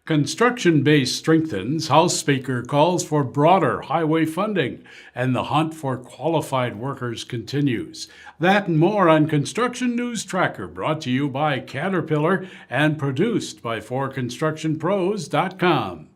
Construction base strengthens, House Speaker calls for broader highway funding, and the hunt for qualified workers continues. That and more on Construction News Tracker, brought to you by Caterpillar and produced by 4constructionpros.com.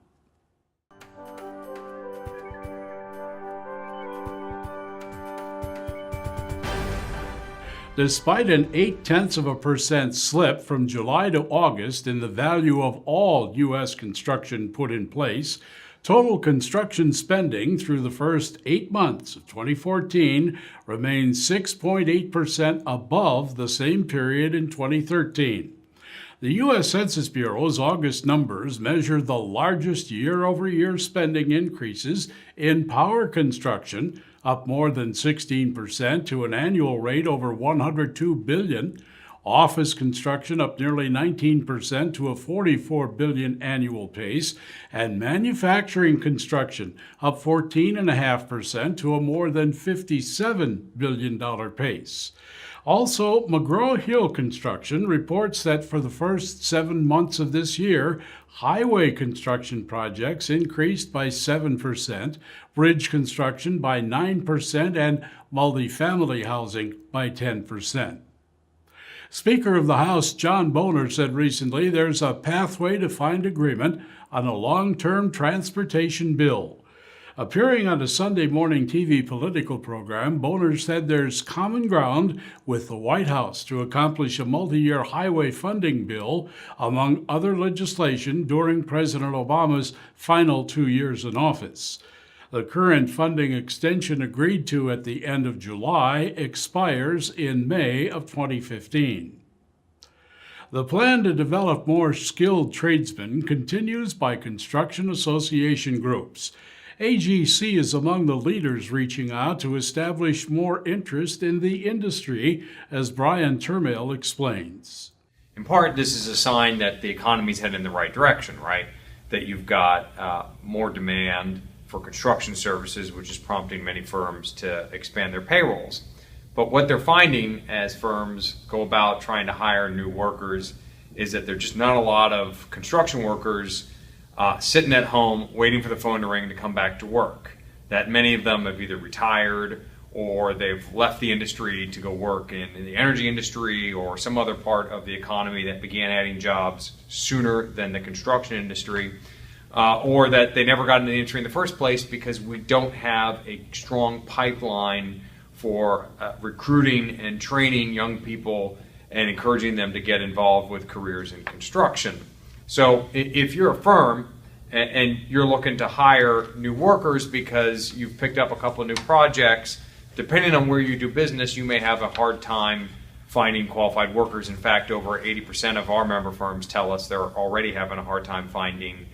Despite an 0.8% slip from July to August in the value of all U.S. construction put in place, total construction spending through the first 8 months of 2014 remains 6.8% above the same period in 2013. The U.S. Census Bureau's August numbers measure the largest year-over-year spending increases in power construction, up more than 16% to an annual rate over $102 billion, office construction up nearly 19% to a $44 billion annual pace, and manufacturing construction up 14.5% to a more than $57 billion pace. Also, McGraw-Hill Construction reports that for the first 7 months of this year, highway construction projects increased by 7%, bridge construction by 9%, and multifamily housing by 10%. Speaker of the House John Boehner said recently there's a pathway to find agreement on a long-term transportation bill. Appearing on a Sunday morning TV political program, Boehner said there's common ground with the White House to accomplish a multi-year highway funding bill, among other legislation, during President Obama's final 2 years in office. The current funding extension agreed to at the end of July expires in May of 2015. The plan to develop more skilled tradesmen continues by construction association groups. AGC is among the leaders reaching out to establish more interest in the industry, as Brian Termale explains. In part, this is a sign that the economy's headed in the right direction, right? That you've got more demand for construction services, which is prompting many firms to expand their payrolls. But what they're finding as firms go about trying to hire new workers is that there's just not a lot of construction workers sitting at home waiting for the phone to ring to come back to work. That many of them have either retired or they've left the industry to go work in the energy industry or some other part of the economy that began adding jobs sooner than the construction industry, or that they never got into the industry in the first place because we don't have a strong pipeline for recruiting and training young people and encouraging them to get involved with careers in construction. So if you're a firm and you're looking to hire new workers because you've picked up a couple of new projects, depending on where you do business, you may have a hard time finding qualified workers. In fact, over 80% of our member firms tell us they're already having a hard time finding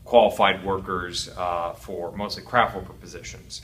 qualified workers for mostly craft worker positions.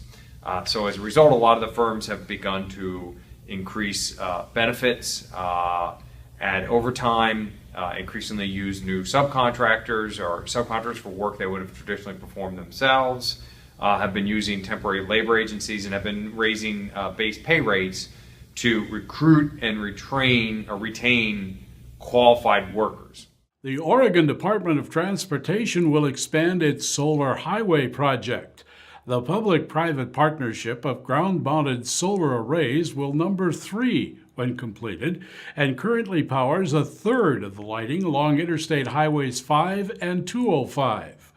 So as a result, a lot of the firms have begun to increase benefits, add overtime, increasingly use new subcontractors or subcontractors for work they would have traditionally performed themselves, have been using temporary labor agencies, and have been raising base pay rates to recruit and retain qualified workers. The Oregon Department of Transportation will expand its solar highway project. The public-private partnership of ground-mounted solar arrays will number 3 when completed, and currently powers a third of the lighting along Interstate Highways 5 and 205.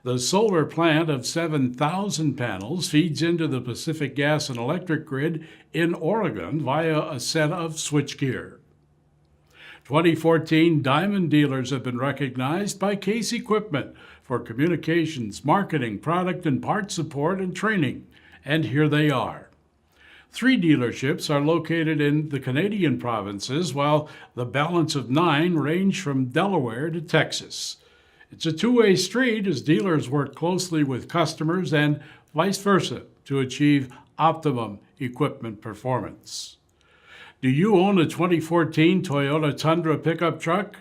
The solar plant of 7,000 panels feeds into the Pacific Gas and Electric grid in Oregon via a set of switchgear. 2014 Diamond dealers have been recognized by Case Equipment for communications, marketing, product and part support, and training. And here they are. 3 dealerships are located in the Canadian provinces, while the balance of 9 range from Delaware to Texas. It's a two-way street as dealers work closely with customers and vice versa to achieve optimum equipment performance. Do you own a 2014 Toyota Tundra pickup truck?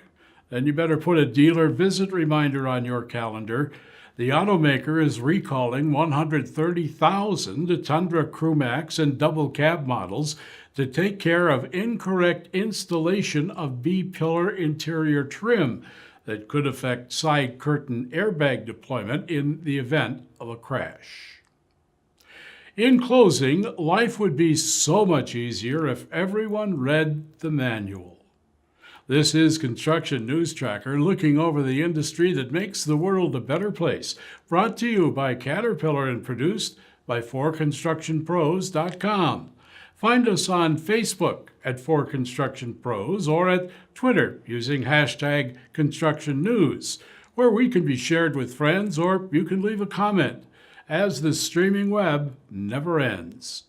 Then you better put a dealer visit reminder on your calendar. The automaker is recalling 130,000 Tundra Crewmax and double cab models to take care of incorrect installation of B-pillar interior trim. that could affect side curtain airbag deployment in the event of a crash. In closing, life would be so much easier if everyone read the manual. This is Construction News Tracker, looking over the industry that makes the world a better place. Brought to you by Caterpillar and produced by 4constructionpros.com. Find us on Facebook at 4constructionpros or at Twitter using hashtag Construction News, where we can be shared with friends or you can leave a comment, as the streaming web never ends.